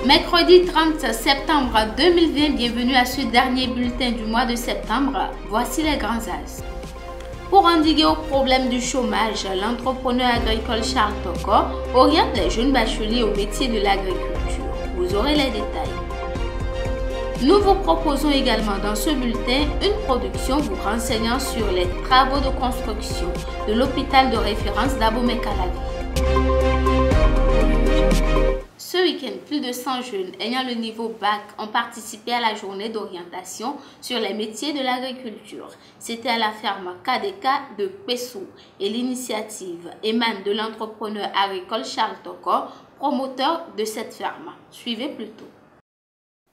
Mercredi 30 septembre 2020, bienvenue à ce dernier bulletin du mois de septembre. Voici les grands axes. Pour endiguer au problème du chômage, l'entrepreneur agricole Charles Toko oriente les jeunes bacheliers au métier de l'agriculture. Vous aurez les détails. Nous vous proposons également dans ce bulletin une production vous renseignant sur les travaux de construction de l'hôpital de référence d'Abomey-Calavi. Ce week-end, plus de 100 jeunes ayant le niveau bac ont participé à la journée d'orientation sur les métiers de l'agriculture. C'était à la ferme KDK de Pessou et l'initiative émane de l'entrepreneur agricole Charles Toko, promoteur de cette ferme. Suivez plutôt.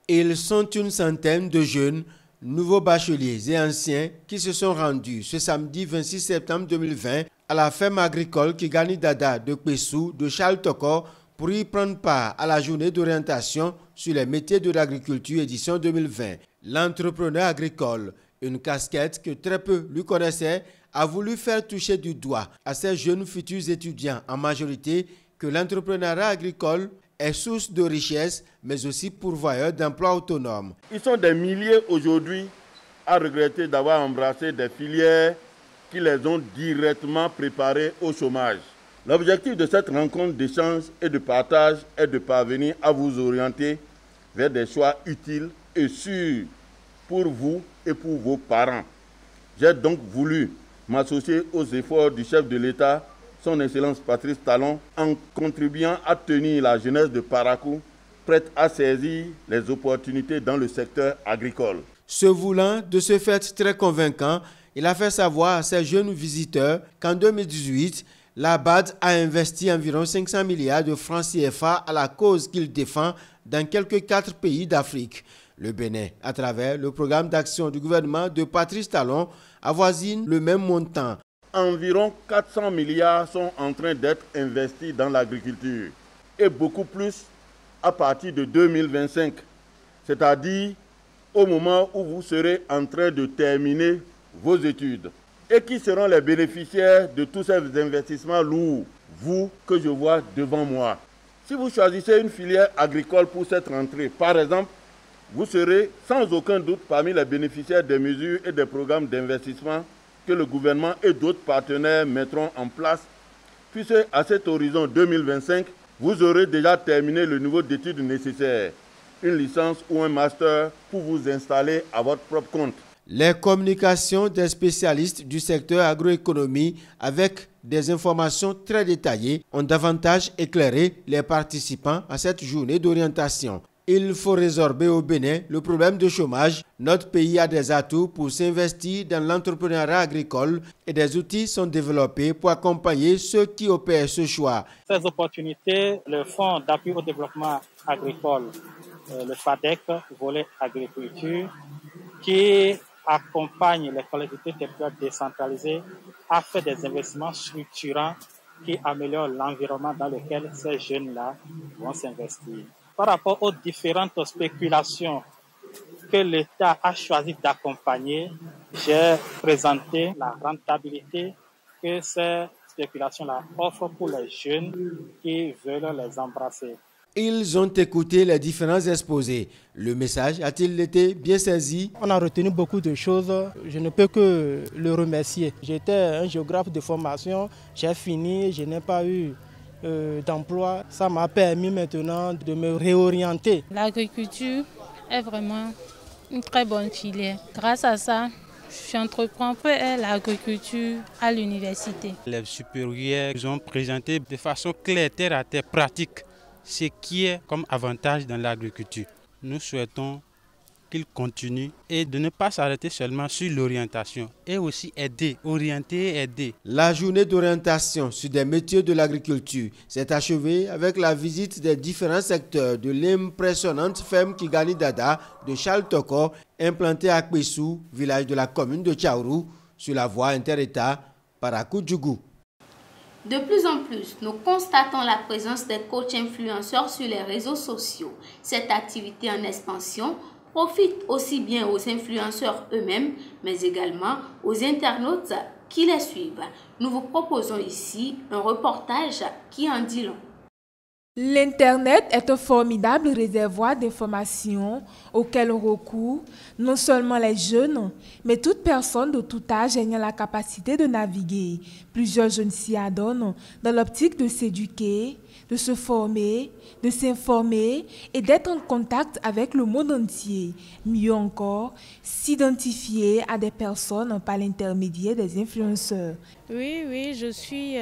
Ils sont une centaine de jeunes, nouveaux bacheliers et anciens qui se sont rendus ce samedi 26 septembre 2020 à la ferme agricole Kigani Dada de Pessou de Charles Toko pour y prendre part à la journée d'orientation sur les métiers de l'agriculture édition 2020. L'entrepreneur agricole, une casquette que très peu lui connaissaient, a voulu faire toucher du doigt à ces jeunes futurs étudiants en majorité que l'entrepreneuriat agricole est source de richesse, mais aussi pourvoyeur d'emplois autonomes. Ils sont des milliers aujourd'hui à regretter d'avoir embrassé des filières qui les ont directement préparés au chômage. L'objectif de cette rencontre d'échange et de partage est de parvenir à vous orienter vers des choix utiles et sûrs pour vous et pour vos parents. J'ai donc voulu m'associer aux efforts du chef de l'État, son Excellence Patrice Talon, en contribuant à tenir la jeunesse de Parakou prête à saisir les opportunités dans le secteur agricole. Se voulant de ce fait très convaincant, il a fait savoir à ses jeunes visiteurs qu'en 2018, la BAD a investi environ 500 milliards de francs CFA à la cause qu'il défend dans quelques 4 pays d'Afrique. Le Bénin, à travers le programme d'action du gouvernement de Patrice Talon, avoisine le même montant. Environ 400 milliards sont en train d'être investis dans l'agriculture et beaucoup plus à partir de 2025, c'est-à-dire au moment où vous serez en train de terminer vos études. Et qui seront les bénéficiaires de tous ces investissements lourds? Vous que je vois devant moi. Si vous choisissez une filière agricole pour cette rentrée, par exemple, vous serez sans aucun doute parmi les bénéficiaires des mesures et des programmes d'investissement que le gouvernement et d'autres partenaires mettront en place, puisque à cet horizon 2025, vous aurez déjà terminé le niveau d'études nécessaire, une licence ou un master pour vous installer à votre propre compte. Les communications des spécialistes du secteur agroéconomie avec des informations très détaillées ont davantage éclairé les participants à cette journée d'orientation. Il faut résorber au Bénin le problème de chômage. Notre pays a des atouts pour s'investir dans l'entrepreneuriat agricole et des outils sont développés pour accompagner ceux qui opèrent ce choix. Ces opportunités, le Fonds d'appui au développement agricole, le FADEC, volet agriculture, qui accompagne les collectivités territoriales décentralisées à faire des investissements structurants qui améliorent l'environnement dans lequel ces jeunes-là vont s'investir. Par rapport aux différentes spéculations que l'État a choisi d'accompagner, j'ai présenté la rentabilité que ces spéculations-là offrent pour les jeunes qui veulent les embrasser. Ils ont écouté les différents exposés. Le message a-t-il été bien saisi? On a retenu beaucoup de choses. Je ne peux que le remercier. J'étais un géographe de formation. J'ai fini, je n'ai pas eu d'emploi. Ça m'a permis maintenant de me réorienter. L'agriculture est vraiment une très bonne filière. Grâce à ça, j'entreprends l'agriculture à l'université. Les supérieurs ont présenté de façon claire, terre à terre, pratique, ce qui est comme avantage dans l'agriculture. Nous souhaitons qu'il continue et de ne pas s'arrêter seulement sur l'orientation et aussi aider, orienter et aider. La journée d'orientation sur des métiers de l'agriculture s'est achevée avec la visite des différents secteurs de l'impressionnante ferme Kigani Dada de Charles Toko, implantée à Pessou, village de la commune de Tchaourou, sur la voie inter-État Parakou-Djougou. De plus en plus, nous constatons la présence des coachs influenceurs sur les réseaux sociaux. Cette activité en expansion profite aussi bien aux influenceurs eux-mêmes, mais également aux internautes qui les suivent. Nous vous proposons ici un reportage qui en dit long. L'Internet est un formidable réservoir d'informations auquel on recourt non seulement les jeunes, mais toute personne de tout âge ayant la capacité de naviguer. Plusieurs jeunes s'y adonnent dans l'optique de s'éduquer, de se former, de s'informer et d'être en contact avec le monde entier. Mieux encore, s'identifier à des personnes par l'intermédiaire des influenceurs. Oui, je suis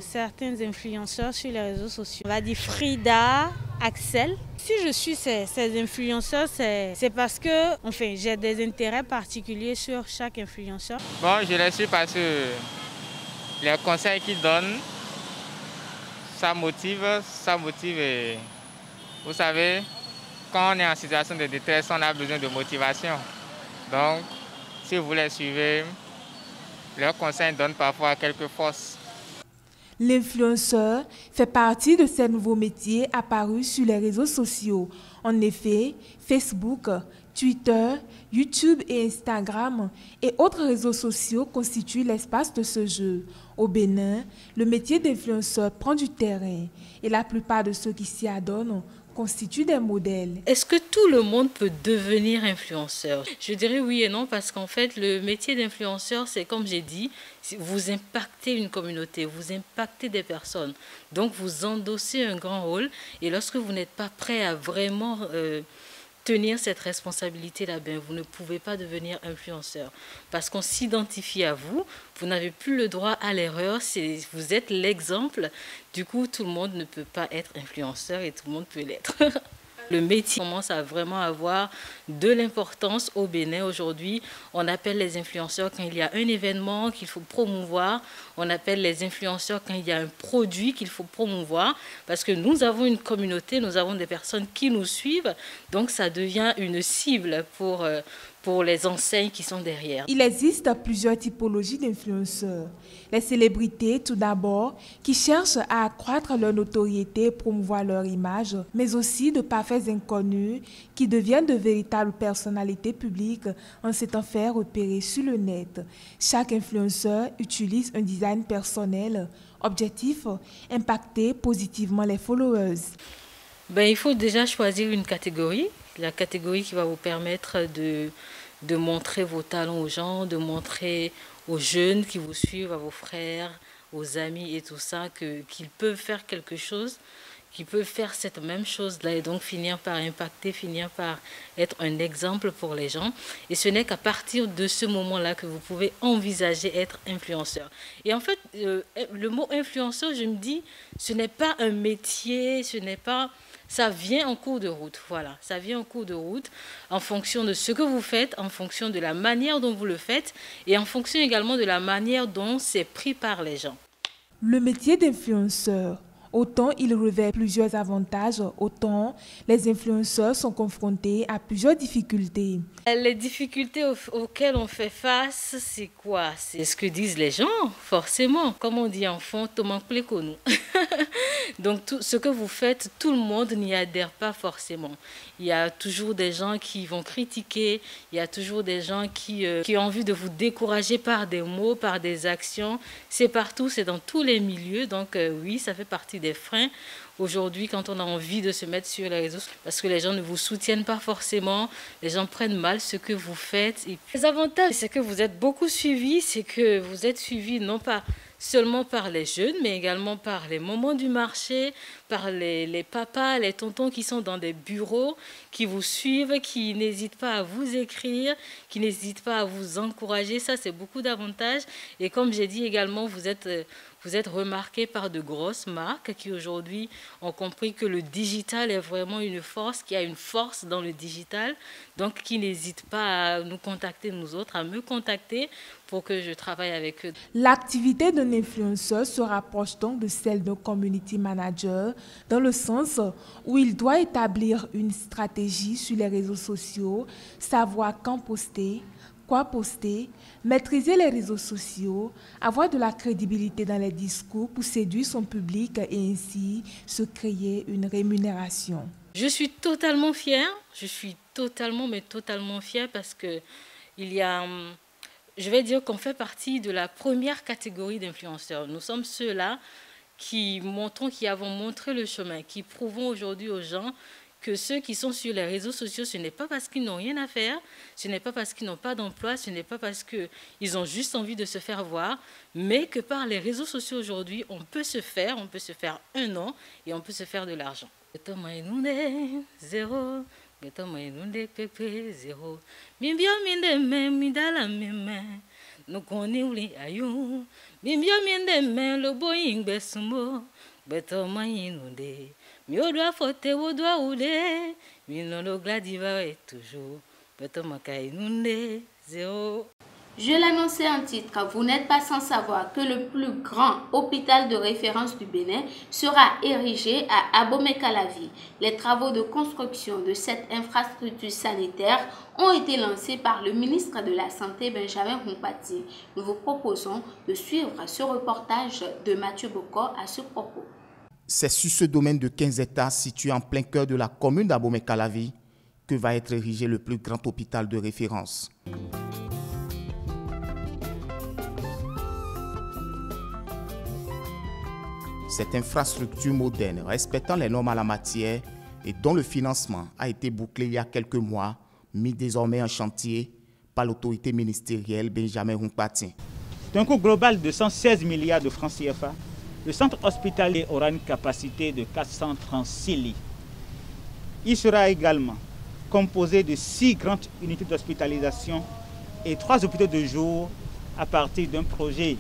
certains influenceurs sur les réseaux sociaux. On va dire Frida, Axel. Si je suis ces influenceurs, c'est parce que j'ai des intérêts particuliers sur chaque influenceur. Bon, je les suis parce que les conseils qu'ils donnent, ça motive. Et vous savez, quand on est en situation de détresse, on a besoin de motivation. Donc, si vous les suivez, leurs conseils donnent parfois quelques forces. L'influenceur fait partie de ces nouveaux métiers apparus sur les réseaux sociaux. En effet, Facebook, Twitter, YouTube et Instagram et autres réseaux sociaux constituent l'espace de ce jeu. Au Bénin, le métier d'influenceur prend du terrain et la plupart de ceux qui s'y adonnent constituent des modèles. Est-ce que tout le monde peut devenir influenceur? Je dirais oui et non parce qu'en fait, le métier d'influenceur, c'est comme j'ai dit, vous impactez une communauté, vous impactez des personnes. Donc, vous endossez un grand rôle et lorsque vous n'êtes pas prêt à vraiment tenir cette responsabilité-là, vous ne pouvez pas devenir influenceur parce qu'on s'identifie à vous, vous n'avez plus le droit à l'erreur, vous êtes l'exemple, du coup tout le monde ne peut pas être influenceur et tout le monde peut l'être. Le métier commence à vraiment avoir de l'importance au Bénin aujourd'hui. On appelle les influenceurs quand il y a un événement qu'il faut promouvoir. On appelle les influenceurs quand il y a un produit qu'il faut promouvoir. Parce que nous avons une communauté, nous avons des personnes qui nous suivent. Donc ça devient une cible pour les enseignes qui sont derrière. Il existe plusieurs typologies d'influenceurs. Les célébrités, tout d'abord, qui cherchent à accroître leur notoriété et promouvoir leur image, mais aussi de parfaits inconnus qui deviennent de véritables personnalités publiques en s'étant fait repérer sur le net. Chaque influenceur utilise un design personnel. Objectif, impacter positivement les followers. Il faut déjà choisir une catégorie. La catégorie qui va vous permettre de montrer vos talents aux gens, de montrer aux jeunes qui vous suivent, à vos frères, aux amis et tout ça, qu'ils peuvent faire quelque chose, qu'ils peuvent faire cette même chose-là et donc finir par impacter, finir par être un exemple pour les gens. Et ce n'est qu'à partir de ce moment-là que vous pouvez envisager être influenceur. Et en fait, le mot influenceur, je me dis, ce n'est pas un métier, ça vient en cours de route, voilà. Ça vient en cours de route en fonction de ce que vous faites, en fonction de la manière dont vous le faites et en fonction également de la manière dont c'est pris par les gens. Le métier d'influenceur, autant il revêt plusieurs avantages, autant les influenceurs sont confrontés à plusieurs difficultés. Les difficultés auxquelles on fait face, c'est quoi? C'est ce que disent les gens, forcément. Comme on dit en fond, nous. Donc tout ce que vous faites, tout le monde n'y adhère pas forcément. Il y a toujours des gens qui vont critiquer, il y a toujours des gens qui ont envie de vous décourager par des mots, par des actions. C'est partout, c'est dans tous les milieux. Donc oui, ça fait partie des freins. Aujourd'hui, quand on a envie de se mettre sur les réseaux, parce que les gens ne vous soutiennent pas forcément, les gens prennent mal ce que vous faites. Et les avantages, c'est que vous êtes beaucoup suivis, c'est que vous êtes suivis non pas seulement par les jeunes, mais également par les mamans du marché, par les papas, les tontons qui sont dans des bureaux, qui vous suivent, qui n'hésitent pas à vous écrire, qui n'hésitent pas à vous encourager. Ça, c'est beaucoup d'avantages. Et comme j'ai dit également, vous êtes remarqué par de grosses marques qui aujourd'hui ont compris que le digital est vraiment une force, qu'il y a une force dans le digital, donc qui n'hésitent pas à nous contacter, nous autres, à me contacter pour que je travaille avec eux. L'activité d'un influenceur se rapproche donc de celle d'un community manager dans le sens où il doit établir une stratégie sur les réseaux sociaux, savoir quand poster, quoi poster, maîtriser les réseaux sociaux, avoir de la crédibilité dans les discours pour séduire son public et ainsi se créer une rémunération. Je suis totalement fière, je suis totalement, mais totalement fière parce que il y a, je vais dire qu'on fait partie de la première catégorie d'influenceurs. Nous sommes ceux-là qui avons montré le chemin, qui prouvons aujourd'hui aux gens que ceux qui sont sur les réseaux sociaux, ce n'est pas parce qu'ils n'ont rien à faire, ce n'est pas parce qu'ils n'ont pas d'emploi, ce n'est pas parce qu'ils ont juste envie de se faire voir, mais que par les réseaux sociaux aujourd'hui, on peut se faire un nom et on peut se faire de l'argent. Je l'annonçais en titre, vous n'êtes pas sans savoir que le plus grand hôpital de référence du Bénin sera érigé à Abomey-Calavi. Les travaux de construction de cette infrastructure sanitaire ont été lancés par le ministre de la Santé, Benjamin Humpati. Nous vous proposons de suivre ce reportage de Mathieu Bokor à ce propos. C'est sur ce domaine de 15 hectares situé en plein cœur de la commune d'Abomey-Calavi que va être érigé le plus grand hôpital de référence. Cette infrastructure moderne, respectant les normes en la matière et dont le financement a été bouclé il y a quelques mois, mis désormais en chantier par l'autorité ministérielle Benjamin Humpati. D'un coût global de 116 milliards de francs CFA, le centre hospitalier aura une capacité de 436 lits. Il sera également composé de 6 grandes unités d'hospitalisation et 3 hôpitaux de jour à partir d'un projet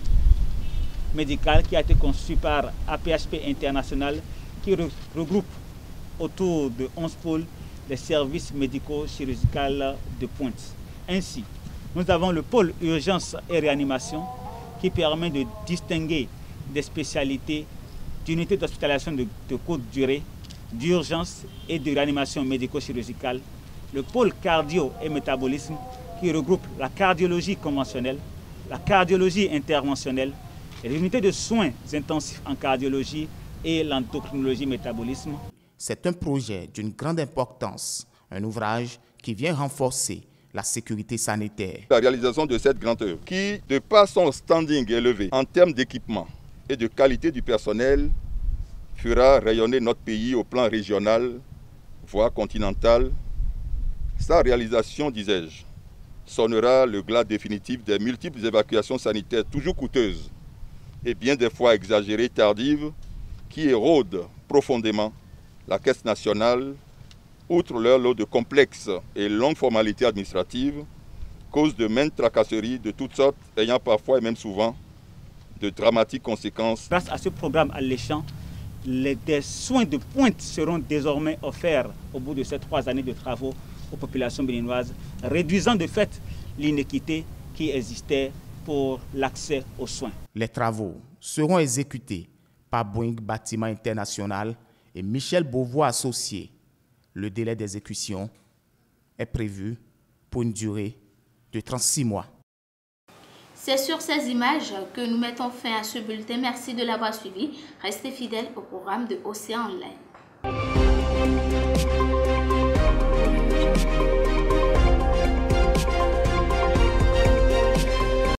médical qui a été conçu par APHP International qui regroupe autour de 11 pôles les services médicaux chirurgicaux de pointe. Ainsi, nous avons le pôle urgence et réanimation qui permet de distinguer des spécialités d'unités d'hospitalisation de courte durée, d'urgence et de réanimation médico-chirurgicale, le pôle cardio et métabolisme qui regroupe la cardiologie conventionnelle, la cardiologie interventionnelle, les unités de soins intensifs en cardiologie et l'endocrinologie métabolisme. C'est un projet d'une grande importance, un ouvrage qui vient renforcer la sécurité sanitaire. La réalisation de cette grande œuvre qui, de par son standing élevé en termes d'équipement et de qualité du personnel, fera rayonner notre pays au plan régional, voire continental. Sa réalisation, disais-je, sonnera le glas définitif des multiples évacuations sanitaires toujours coûteuses et bien des fois exagérées, tardives, qui érodent profondément la caisse nationale, outre leur lot de complexes et longues formalités administratives, cause de maintes tracasseries de toutes sortes, ayant parfois et même souvent de dramatiques conséquences. Grâce à ce programme alléchant, des soins de pointe seront désormais offerts au bout de ces 3 années de travaux aux populations béninoises, réduisant de fait l'inéquité qui existait pour l'accès aux soins. Les travaux seront exécutés par Boeing Bâtiment International et Michel Beauvois Associés. Le délai d'exécution est prévu pour une durée de 36 mois. C'est sur ces images que nous mettons fin à ce bulletin. Merci de l'avoir suivi. Restez fidèles au programme de Océan Online.